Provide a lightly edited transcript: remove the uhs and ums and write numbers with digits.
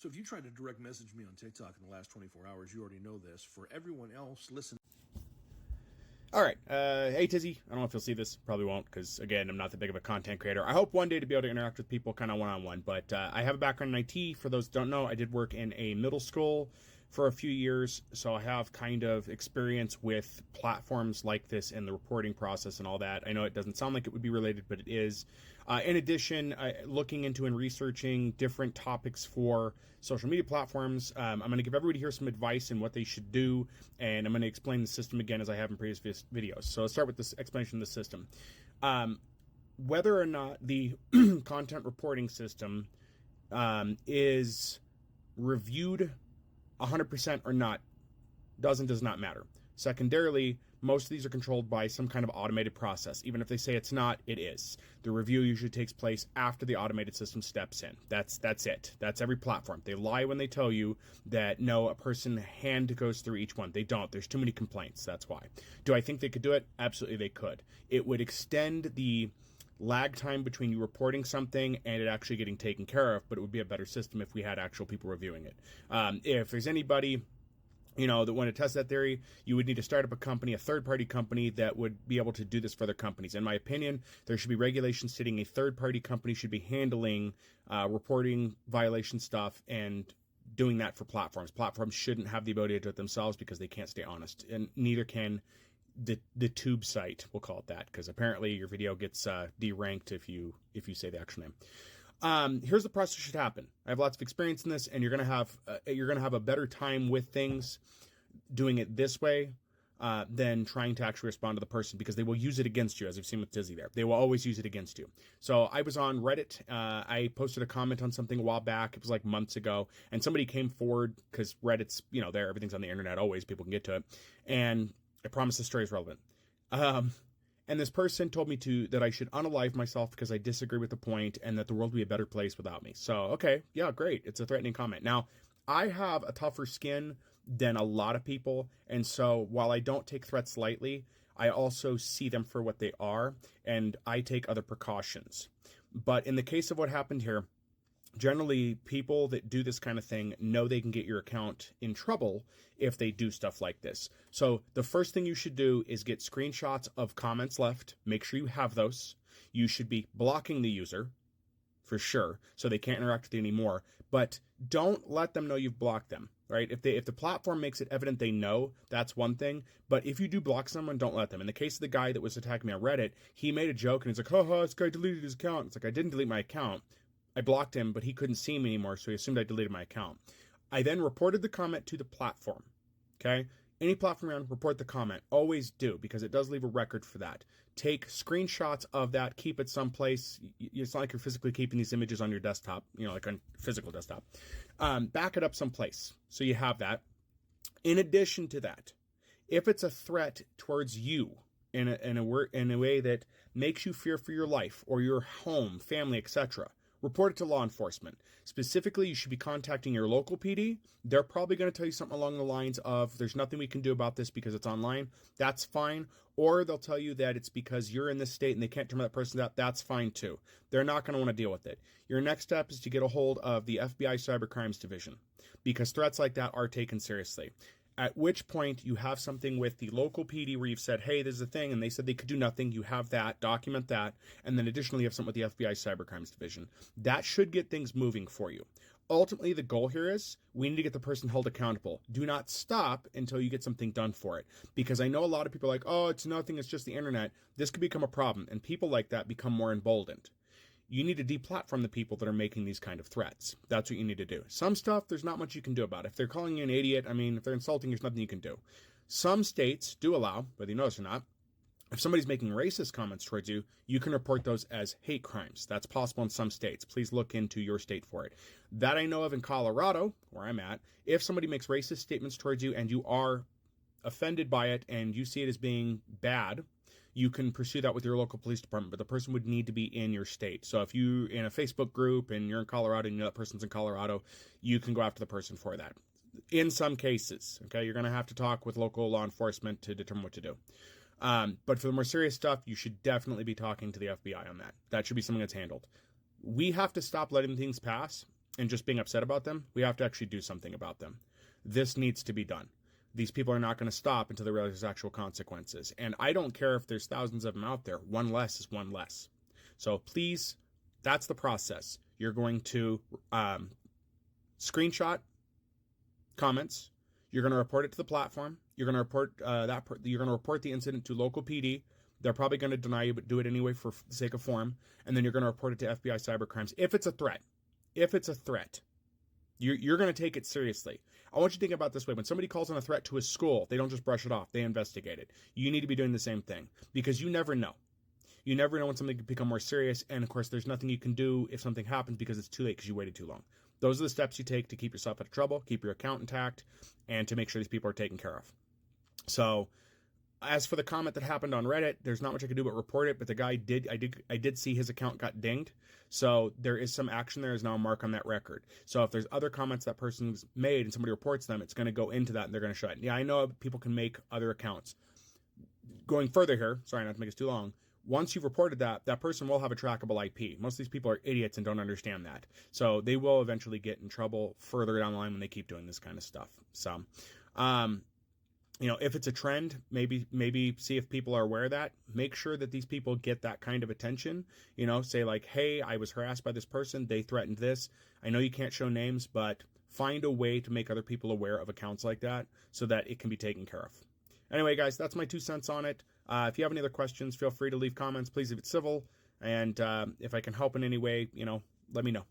So if you tried to direct message me on TikTok in the last 24 hours, you already know this. For everyone else, listen. All right. Hey, Tizzy. I don't know if you'll see this. Probably won't, because, again, I'm not that big of a content creator. I hope one day to be able to interact with people kind of one-on-one, but I have a background in IT. For those who don't know, I did work in a middle school for a few years, so I have kind of experience with platforms like this and the reporting process and all that. I know it doesn't sound like it would be related, but it is. In addition, looking into and researching different topics for social media platforms, I'm going to give everybody here some advice on what they should do, and I'm going to explain the system again as I have in previous videos. So let's start with this explanation of the system. Whether or not the content reporting system is reviewed 100% or not does not matter. Secondarily, most of these are controlled by some kind of automated process. Even if they say it's not, it is. The review usually takes place after the automated system steps in. That's it. That's every platform. They lie when they tell you that, no, a person hand goes through each one. They don't. There's too many complaints. That's why. Do I think they could do it? Absolutely they could. It would extend the lag time between you reporting something and it actually getting taken care of, but it would be a better system if we had actual people reviewing it. If there's anybody that want to test that theory, you would need to start up a company, a third-party company that would be able to do this for other companies. In my opinion, there should be regulations stating a third-party company should be handling reporting violation stuff and doing that for platforms. Platforms shouldn't have the ability to do it themselves because they can't stay honest, and neither can the tube site. We'll call it that because apparently your video gets deranked if you say the actual name. Here's the process that should happen. I have lots of experience in this, and you're gonna have a better time with things doing it this way than trying to actually respond to the person, because they will use it against you, as we've seen with Dizzy there. They will always use it against you. So I was on Reddit. I posted a comment on something a while back. It was like months ago, and somebody came forward because Reddit's there. Everything's on the internet. Always people can get to it, and I promise the story is relevant. And this person told me that I should unalive myself because I disagree with the point and that the world would be a better place without me. So, okay, yeah, great. It's a threatening comment. Now, I have a tougher skin than a lot of people, and so while I don't take threats lightly, I also see them for what they are, and I take other precautions. But in the case of what happened here, generally, people that do this kind of thing know they can get your account in trouble if they do stuff like this. So the first thing you should do is get screenshots of comments left. Make sure you have those. You should be blocking the user for sure, so they can't interact with you anymore. But don't let them know you've blocked them, right? If the platform makes it evident they know, that's one thing. But if you do block someone, don't let them. In the case of the guy that was attacking me on Reddit, he made a joke and he's like, haha, this guy deleted his account. It's like, I didn't delete my account. I blocked him, but he couldn't see me anymore, so he assumed I deleted my account. I then reported the comment to the platform, okay? Any platform around, report the comment. Always do, because it does leave a record for that. Take screenshots of that, keep it someplace. It's not like you're physically keeping these images on your desktop, like on physical desktop. Back it up someplace, so you have that. In addition to that, if it's a threat towards you in a way that makes you fear for your life or your home, family, etc., report it to law enforcement. Specifically, you should be contacting your local PD. They're probably going to tell you something along the lines of, there's nothing we can do about this because it's online. That's fine. Or they'll tell you that it's because you're in this state and they can't turn that person out. That's fine too. They're not going to want to deal with it. Your next step is to get a hold of the FBI Cyber Crimes Division, because threats like that are taken seriously. At which point you have something with the local PD where you've said, hey, there's a thing, and they said they could do nothing. You have that, document that, and then additionally you have something with the FBI Cyber Crimes Division. That should get things moving for you. Ultimately, the goal here is we need to get the person held accountable. Do not stop until you get something done for it. Because I know a lot of people are like, oh, it's nothing, it's just the internet. This could become a problem, and people like that become more emboldened. You need to deplatform the people that are making these kind of threats. That's what you need to do. Some stuff, there's not much you can do about it. If they're calling you an idiot, if they're insulting, there's nothing you can do. Some states do allow, whether you notice or not, if somebody's making racist comments towards you, you can report those as hate crimes. That's possible in some states. Please look into your state for it. That I know of in Colorado, where I'm at, if somebody makes racist statements towards you and you are offended by it and you see it as being bad, you can pursue that with your local police department, but the person would need to be in your state. So if you're in a Facebook group and you're in Colorado and you know that person's in Colorado, you can go after the person for that. In some cases, okay, you're going to have to talk with local law enforcement to determine what to do. But for the more serious stuff, you should definitely be talking to the FBI on that. That should be something that's handled. We have to stop letting things pass and just being upset about them. We have to actually do something about them. This needs to be done. These people are not going to stop until they realize there's actual consequences. And I don't care if there's thousands of them out there. One less is one less. So please, that's the process. You're going to screenshot comments. You're going to report it to the platform. You're going to report you're going to report the incident to local PD. They're probably going to deny you, but do it anyway for the sake of form. And then you're going to report it to FBI cybercrimes if it's a threat. If it's a threat, you're going to take it seriously. I want you to think about it this way. When somebody calls on a threat to a school, they don't just brush it off. They investigate it. You need to be doing the same thing because you never know. You never know when something could become more serious. And, of course, there's nothing you can do if something happens because it's too late because you waited too long. Those are the steps you take to keep yourself out of trouble, keep your account intact, and to make sure these people are taken care of. So as for the comment that happened on Reddit, there's not much I could do but report it. But the guy I did see his account got dinged. So there is some action. There is now a mark on that record. So if there's other comments that person's made and somebody reports them, it's going to go into that and they're going to shut it. Yeah, I know people can make other accounts. Going further here, sorry not to make this too long, once you've reported that, that person will have a trackable IP. Most of these people are idiots and don't understand that. So they will eventually get in trouble further down the line when they keep doing this kind of stuff. So, if it's a trend, maybe see if people are aware of that. Make sure that these people get that kind of attention. Say like, hey, I was harassed by this person. They threatened this. I know you can't show names, but find a way to make other people aware of accounts like that so that it can be taken care of. Anyway, guys, that's my 2 cents on it. If you have any other questions, feel free to leave comments. Please leave it civil. And if I can help in any way, let me know.